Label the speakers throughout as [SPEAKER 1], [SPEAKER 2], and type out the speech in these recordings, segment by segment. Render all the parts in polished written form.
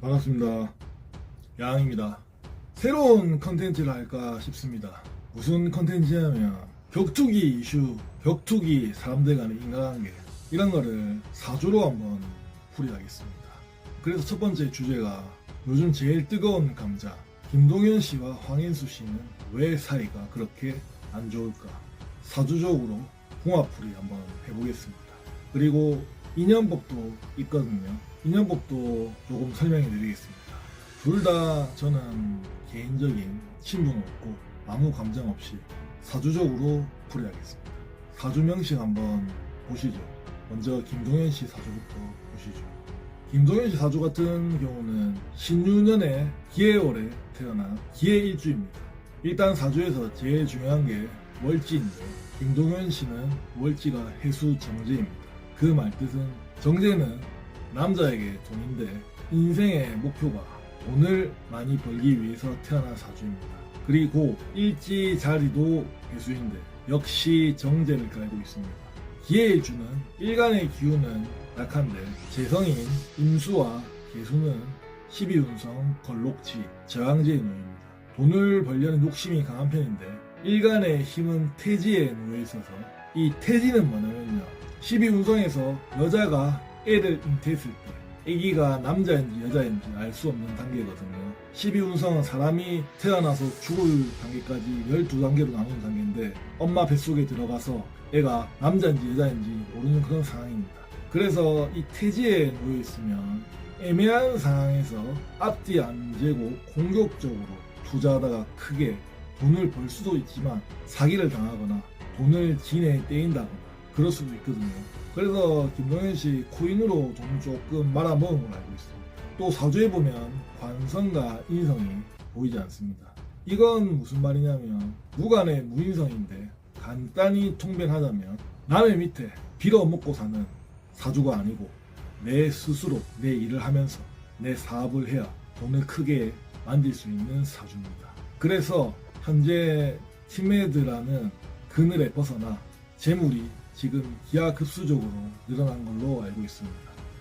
[SPEAKER 1] 반갑습니다. 야항입니다. 새로운 컨텐츠를 할까 싶습니다. 무슨 컨텐츠냐면 격투기 이슈, 격투기 사람들 간의 인간관계 이런 거를 사주로 한번 풀이하겠습니다. 그래서 첫 번째 주제가 요즘 제일 뜨거운 감자 김동현 씨와 황인수 씨는 왜 사이가 그렇게 안 좋을까? 사주적으로 궁합풀이 한번 해보겠습니다. 그리고 인연법도 있거든요. 인연법도 조금 설명해 드리겠습니다. 둘 다 저는 개인적인 친분 없고 아무 감정 없이 사주적으로 풀이하겠습니다. 사주 명식 한번 보시죠. 먼저 김동현 씨 사주부터 보시죠. 김동현 씨 사주 같은 경우는 신유년의 기해월에 태어난 기해일주입니다. 일단 사주에서 제일 중요한 게 월지인데 김동현 씨는 월지가 해수 정제입니다. 그 말뜻은 정제는 남자에게 돈인데 인생의 목표가 돈을 많이 벌기 위해서 태어난 사주입니다. 그리고 일지 자리도 해수인데 역시 정제를 깔고 있습니다. 기해일주는 일간의 기운은 약한데 재성인 임수와 개수는 12운성 걸록지 저항제에 놓입니다. 돈을 벌려는 욕심이 강한 편인데 일간의 힘은 태지에 놓여 있어서 이 태지는 뭐냐면요, 12운성에서 여자가 애를 잉태했을 때 아기가 남자인지 여자인지 알 수 없는 단계거든요. 12운성은 사람이 태어나서 죽을 단계까지 12단계로 나누는 단계인데 엄마 뱃속에 들어가서 애가 남자인지 여자인지 모르는 그런 상황입니다. 그래서 이 태지에 놓여 있으면 애매한 상황에서 앞뒤 안 재고 공격적으로 투자하다가 크게 돈을 벌 수도 있지만 사기를 당하거나 돈을 진에 떼인다거나 그럴 수도 있거든요. 그래서 김동현 씨 코인으로 돈 조금 말아먹은 걸로 알고 있습니다. 또 사주에 보면 관성과 인성이 보이지 않습니다. 이건 무슨 말이냐면 무관의 무인성인데 간단히 통변하자면 남의 밑에 빌어먹고 사는 사주가 아니고 내 스스로 내 일을 하면서 내 사업을 해야 돈을 크게 만들 수 있는 사주입니다. 그래서 현재 팀메드라는 그늘에 벗어나 재물이 지금 기하급수적으로 늘어난 걸로 알고 있습니다.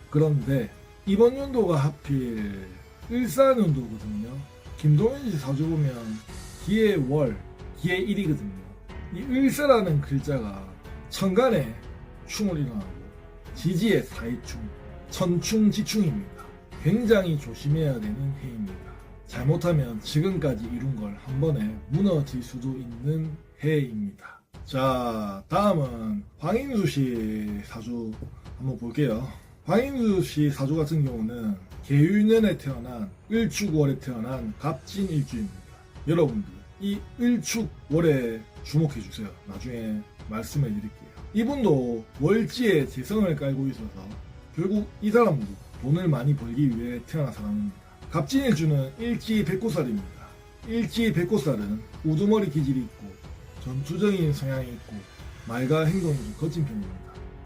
[SPEAKER 1] 그런데 이번 연도가 하필 을사년도거든요. 김동현 씨 사주 보면 기해월, 기해일이거든요. 이 을사라는 글자가 천간에 충을 일어나고 지지에 사이충, 천충지충입니다. 굉장히 조심해야 되는 해입니다. 잘못하면 지금까지 이룬 걸 한 번에 무너질 수도 있는 해입니다. 자, 다음은 황인수 씨 사주 한번 볼게요. 황인수 씨 사주 같은 경우는 계유년에 태어난 을축월에 태어난 갑진일주입니다. 여러분들 이 을축월에 주목해 주세요. 나중에 말씀해 드릴게요. 이분도 월지에 재성을 깔고 있어서 결국 이 사람도 돈을 많이 벌기 위해 태어난 사람입니다. 갑진일주는 일지백고살입니다. 일지백고살은 우두머리 기질이 있고 전투적인 성향이 있고 말과 행동이 좀 거친 편입니다.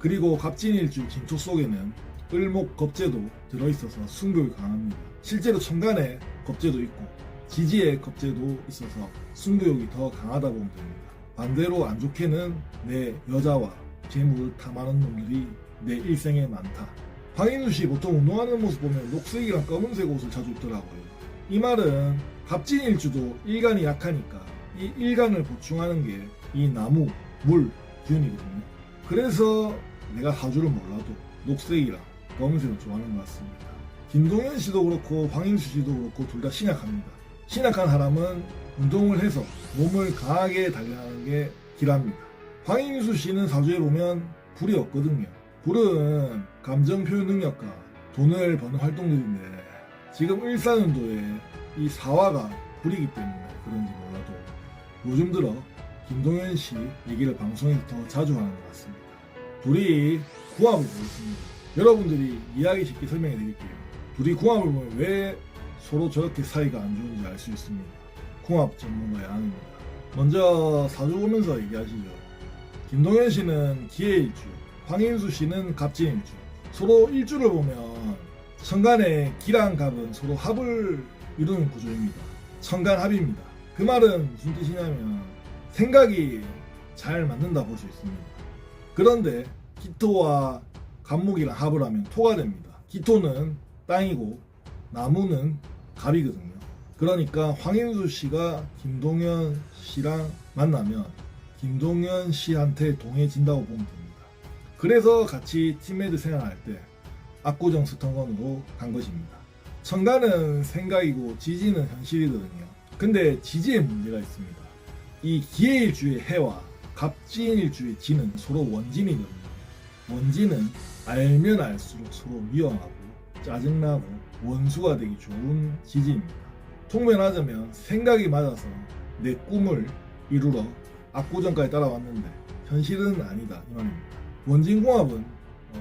[SPEAKER 1] 그리고 갑진일주 진토 속에는 을목 겁재도 들어있어서 승부욕이 강합니다. 실제로 천간에 겁재도 있고 지지에 겁재도 있어서 승부욕이 더 강하다 보면 됩니다. 반대로 안 좋게는 내 여자와 재물을 탐하는 놈들이 내 일생에 많다. 황인수 씨 보통 운동하는 모습 보면 녹색이랑 검은색 옷을 자주 입더라고요. 이 말은 갑진일주도 일간이 약하니까 이 일간을 보충하는 게 이 나무, 물, 기운이거든요. 그래서 내가 사주를 몰라도 녹색이랑 검은색을 좋아하는 것 같습니다. 김동현 씨도 그렇고 황인수 씨도 그렇고 둘 다 신약합니다. 신약한 사람은 운동을 해서 몸을 강하게 단련하는 게 길합니다. 황인수 씨는 사주에 보면 불이 없거든요. 불은 감정 표현 능력과 돈을 버는 활동들인데 지금 을사년도에 이 사화가 불이기 때문에 그런지 몰라도 요즘 들어 김동현 씨 얘기를 방송에서 더 자주 하는 것 같습니다. 둘이 궁합을 보겠습니다. 여러분들이 이해하기 쉽게 설명해 드릴게요. 둘이 궁합을 보면 왜 서로 저렇게 사이가 안 좋은지 알 수 있습니다. 궁합 전문가의 아닙니다. 먼저 사주 보면서 얘기하시죠. 김동현 씨는 기해일주, 황인수 씨는 갑진일주. 서로 일주를 보면 천간의 기랑 갑은 서로 합을 이루는 구조입니다. 천간합입니다. 그 말은 무슨 뜻이냐면 생각이 잘 맞는다 볼 수 있습니다. 그런데 기토와 갑목이랑 합을 하면 토가 됩니다. 기토는 땅이고 나무는 갑이거든요. 그러니까 황인수 씨가 김동현 씨랑 만나면 김동현 씨한테 동해진다고 보면 됩니다. 그래서 같이 팀메이트 생활할 때 압구정 스턴건으로 간 것입니다. 청가는 생각이고 지지는 현실이거든요. 근데 지지에 문제가 있습니다. 이 기해일주의 해와 갑진일주의 지는 서로 원진이거든요. 원진은 알면 알수록 서로 미워하고 짜증나고 원수가 되기 좋은 지지입니다. 통면하자면 생각이 맞아서 내 꿈을 이루러 압구정까지 따라왔는데 현실은 아니다 이 말입니다. 원진궁합은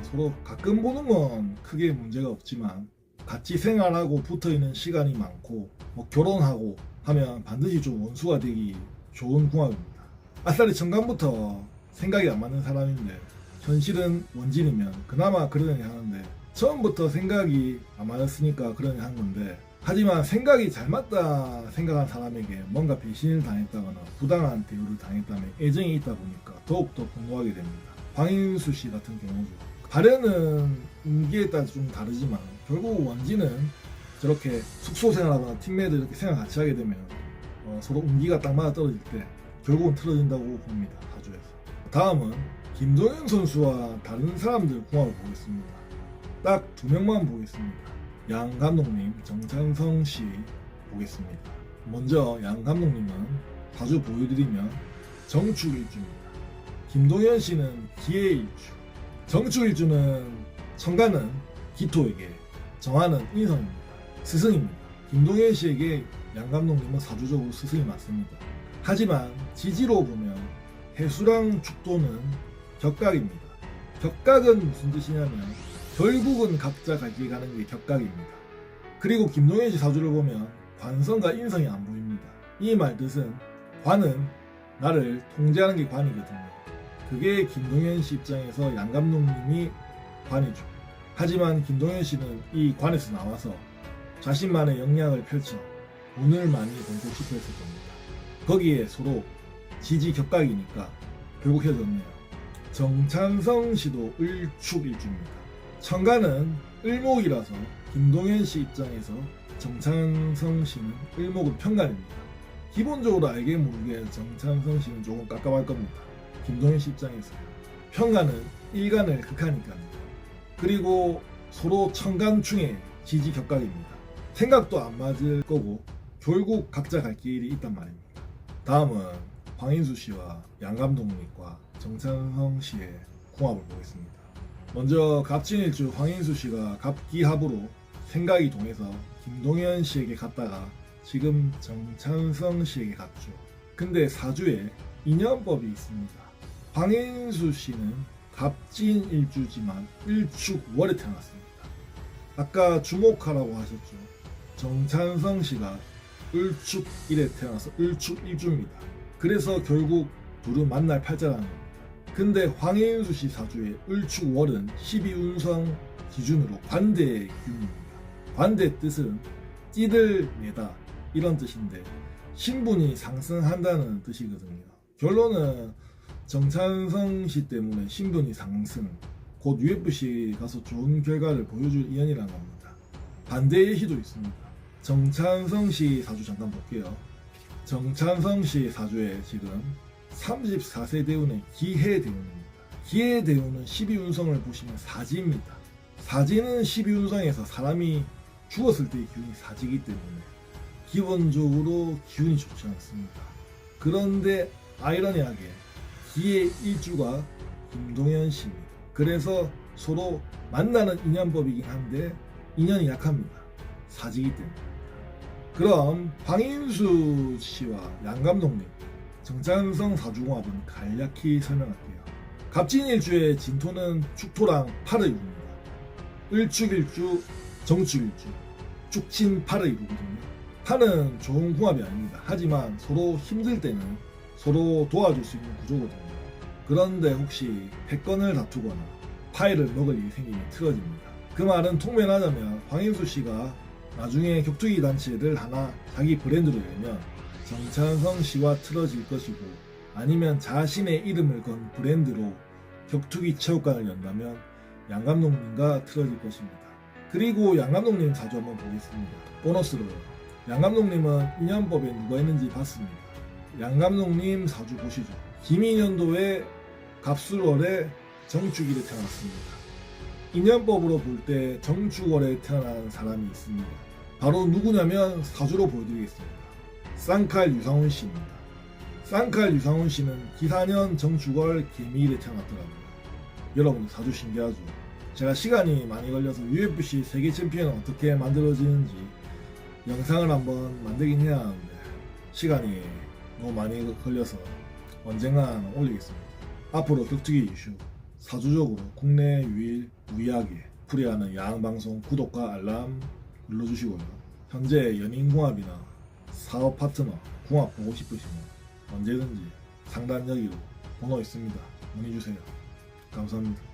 [SPEAKER 1] 서로 가끔 보는 건 크게 문제가 없지만 같이 생활하고 붙어있는 시간이 많고 결혼하고 하면 반드시 좀 원수가 되기 좋은 궁합입니다. 아싸리 청간부터 생각이 안 맞는 사람인데 현실은 원진이면 그나마 그러려니 하는데 처음부터 생각이 안 맞았으니까 그러려니 하는 건데 하지만 생각이 잘 맞다 생각한 사람에게 뭔가 배신을 당했다거나 부당한 대우를 당했다면 애정이 있다 보니까 더욱더 분노하게 됩니다. 황인수 씨 같은 경우도 발현은 운기에 따라 좀 다르지만 결국 원진은 저렇게 숙소 생활하거나 팀메이트 이렇게 생활 같이 하게 되면 서로 운기가 딱 맞아 떨어질 때 결국은 틀어진다고 봅니다. 사주에서. 다음은 김동현 선수와 다른 사람들 궁합을 보겠습니다. 딱 두 명만 보겠습니다. 양 감독님, 정찬성 씨 보겠습니다. 먼저 양 감독님은 자주 보여드리면 정축일주입니다. 김동현 씨는 기해일주. 정축일주는 청가는 기토에게, 정화는 인성입니다. 스승입니다. 김동현 씨에게 양 감독님은 사주적으로 스승이 맞습니다. 하지만 지지로 보면 해수랑 축도는 격각입니다. 격각은 무슨 뜻이냐면 결국은 각자 갈 길 가는 게 격각입니다. 그리고 김동현 씨 사주를 보면 관성과 인성이 안 보입니다. 이 말 뜻은 관은 나를 통제하는 게 관이거든요. 그게 김동현 씨 입장에서 양 감독님이 관이죠. 하지만 김동현 씨는 이 관에서 나와서 자신만의 역량을 펼쳐 돈을 많이 벌고 싶어 했을 겁니다. 거기에 서로 지지 격각이니까 결국 헤어졌네요. 정찬성 씨도 을축일주입니다. 청가는 을목이라서 김동현 씨 입장에서 정찬성 씨는 을목은 편간입니다. 기본적으로 알게 모르게 정찬성 씨는 조금 깝깝할 겁니다. 김동현 씨 입장에서요. 편간은 일간을 극하니까요. 그리고 서로 청간충의 지지 격각입니다. 생각도 안 맞을 거고 결국 각자 갈 길이 있단 말입니다. 다음은 황인수 씨와 양 감독님과 정찬성 씨의 궁합을 보겠습니다. 먼저 갑진일주 황인수 씨가 갑기합으로 생각이 동해서 김동현 씨에게 갔다가 지금 정찬성 씨에게 갔죠. 근데 사주에 인연법이 있습니다. 황인수 씨는 갑진일주지만 일축월에 태어났습니다. 아까 주목하라고 하셨죠. 정찬성 씨가 을축일에 태어나서 을축일주입니다. 그래서 결국 둘은 만날 팔자라는 겁니다. 근데 황인수 씨 사주의 을축월은 12운성 기준으로 관대의 기운입니다. 관대 뜻은 띠들 내다 이런 뜻인데 신분이 상승한다는 뜻이거든요. 결론은 정찬성 씨 때문에 신분이 상승, 곧 UFC 가서 좋은 결과를 보여줄 인연이라는 겁니다. 반대의 희도 있습니다. 정찬성 씨 사주 잠깐 볼게요. 정찬성 씨 사주에 지금 34세 대운의 기해대운입니다. 기해대운은 12운성을 보시면 사지입니다. 사지는 12운성에서 사람이 죽었을 때의 기운이 사지이기 때문에 기본적으로 기운이 좋지 않습니다. 그런데 아이러니하게 기해 일주가 김동현 씨입니다. 그래서 서로 만나는 인연법이긴 한데 인연이 약합니다. 사지이기 때문에. 그럼 황인수 씨와 양 감독님 정찬성 사주궁합은 간략히 설명할게요. 갑진일주의 진토는 축토랑 팔을 이룹니다. 을축일주, 정축일주, 축친 팔을 이루거든요. 팔은 좋은 궁합이 아닙니다. 하지만 서로 힘들 때는 서로 도와줄 수 있는 구조거든요. 그런데 혹시 패권을 다투거나 파일을 먹을 일이 생기면 틀어집니다. 그 말은 통면하자면 황인수 씨가 나중에 격투기 단체를 하나 자기 브랜드로 열면 정찬성 씨와 틀어질 것이고 아니면 자신의 이름을 건 브랜드로 격투기 체육관을 연다면 양 감독님과 틀어질 것입니다. 그리고 양 감독님 사주 한번 보겠습니다. 보너스로 양 감독님은 인연법에 누가 있는지 봤습니다. 양 감독님 사주 보시죠. 김인년도에 갑술월에 정축일에 태어났습니다. 인연법으로 볼 때 정축월에 태어난 사람이 있습니다. 바로 누구냐면 사주로 보여드리겠습니다. 쌍칼 유상훈 씨입니다. 쌍칼 유상훈 씨는 기사년 정축월 개미일에 태어났더라고요. 여러분들 사주 신기하죠? 제가 시간이 많이 걸려서 UFC 세계 챔피언은 어떻게 만들어지는지 영상을 한번 만들긴 해야 하는데 시간이 너무 많이 걸려서 언젠간 올리겠습니다. 앞으로 격투기 이슈 사주적으로 국내 유일하게 풀이하는 야앙방송 구독과 알람 눌러주시고요. 현재 연인궁합이나 사업 파트너 궁합 보고 싶으시면 언제든지 상단 여기로 번호 있습니다. 문의주세요. 감사합니다.